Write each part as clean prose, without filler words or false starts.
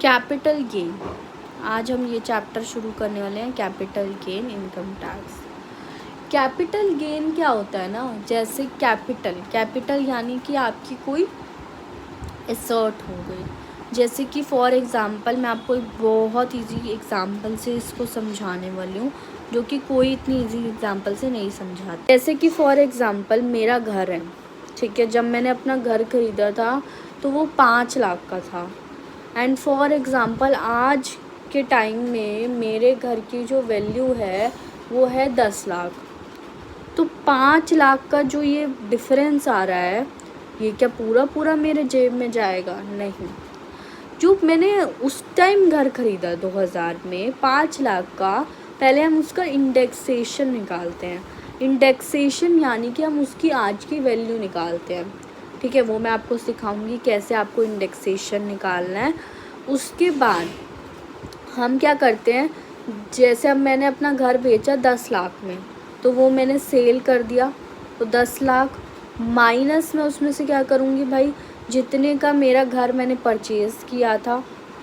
Capital gain. आज हम ये चैप्टर शुरू करने वाले हैं, capital gain income tax. Capital gain क्या होता है ना, जैसे कैपिटल यानी कि आपकी कोई एसेट हो गई। जैसे कि फॉर एग्ज़ाम्पल मैं आपको एक बहुत इजी एग्ज़ाम्पल से इसको समझाने वाली हूँ, जो कि कोई इतनी इजी एग्ज़ाम्पल से नहीं समझाता। जैसे कि फॉर एग्ज़ाम्पल मेरा घर है, ठीक है। जब मैंने अपना घर ख़रीदा था तो वो 5 लाख का था। एंड फॉर एग्ज़ाम्पल आज के टाइम में मेरे घर की जो वैल्यू है वो है 10 लाख। तो 5 लाख का जो ये डिफरेंस आ रहा है, ये क्या पूरा मेरे जेब में जाएगा? नहीं। जो मैंने उस टाइम घर ख़रीदा 2000 में 5 लाख का, पहले हम उसका इंडेक्सेशन निकालते हैं। इंडेक्सेशन यानी कि हम उसकी आज की वैल्यू निकालते हैं, ठीक है। वो मैं आपको सिखाऊंगी कैसे आपको इंडेक्सेशन निकालना है। उसके बाद हम क्या करते हैं, जैसे अब मैंने अपना घर बेचा 10 लाख में, तो वो मैंने सेल कर दिया, तो 10 लाख माइनस में उसमें से क्या करूँगी भाई, जितने का मेरा घर मैंने परचेज़ किया था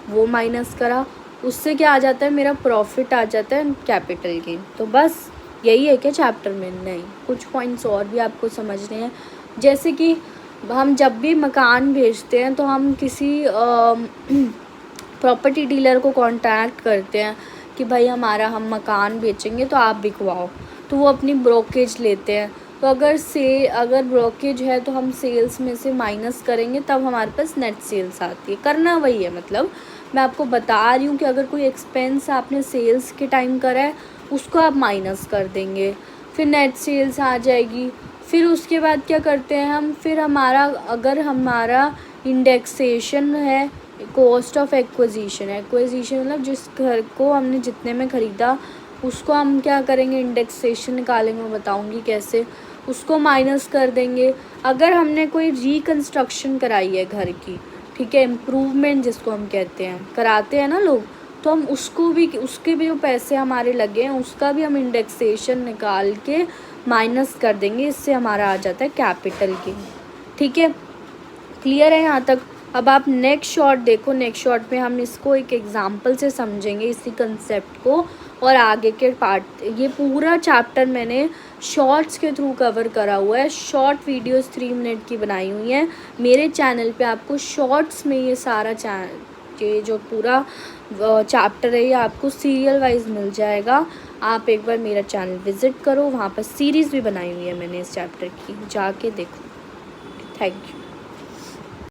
वो माइनस करा, उससे क्या आ जाता है, मेरा प्रॉफिट आ जाता है, कैपिटल गेन। तो बस यही है क्या चैप्टर में? नहीं, कुछ पॉइंट्स और भी आपको समझने हैं। जैसे कि हम जब भी मकान बेचते हैं तो हम किसी प्रॉपर्टी डीलर को कांटेक्ट करते हैं कि भाई हम मकान बेचेंगे तो आप बिकवाओ, तो वो अपनी ब्रोकेज लेते हैं। तो अगर ब्रोकेज है तो हम सेल्स में से माइनस करेंगे, तब हमारे पास नेट सेल्स आती है। करना वही है, मतलब मैं आपको बता रही हूँ कि अगर कोई एक्सपेंस आपने सेल्स के टाइम करा है उसको आप माइनस कर देंगे, फिर नेट सेल्स आ जाएगी। फिर उसके बाद क्या करते हैं हम, फिर अगर हमारा इंडेक्सेशन है, कॉस्ट ऑफ एक्विजिशन मतलब जिस घर को हमने जितने में ख़रीदा उसको हम क्या करेंगे, इंडेक्सेशन निकालेंगे। मैं बताऊंगी कैसे, उसको माइनस कर देंगे। अगर हमने कोई रिकन्स्ट्रक्शन कराई है घर की, ठीक है, इम्प्रूवमेंट जिसको हम कहते हैं, कराते हैं ना लोग, तो हम उसके भी जो पैसे हमारे लगे हैं उसका भी हम इंडेक्सेशन निकाल के माइनस कर देंगे। इससे हमारा आ जाता है कैपिटल गेन, ठीक है। क्लियर है यहाँ तक? अब आप नेक्स्ट शॉर्ट देखो। नेक्स्ट शॉर्ट में हम इसको एक एग्जांपल से समझेंगे, इसी कंसेप्ट को, और आगे के पार्ट। ये पूरा चैप्टर मैंने शॉर्ट्स के थ्रू कवर करा हुआ है। शॉर्ट वीडियोस 3 मिनट की बनाई हुई हैं मेरे चैनल पे। आपको शॉर्ट्स में ये सारा ये जो पूरा चैप्टर है ये आपको सीरियल वाइज मिल जाएगा। आप एक बार मेरा चैनल विज़िट करो, वहाँ पर सीरीज़ भी बनाई हुई है मैंने इस चैप्टर की, जाके देखो। Thank you.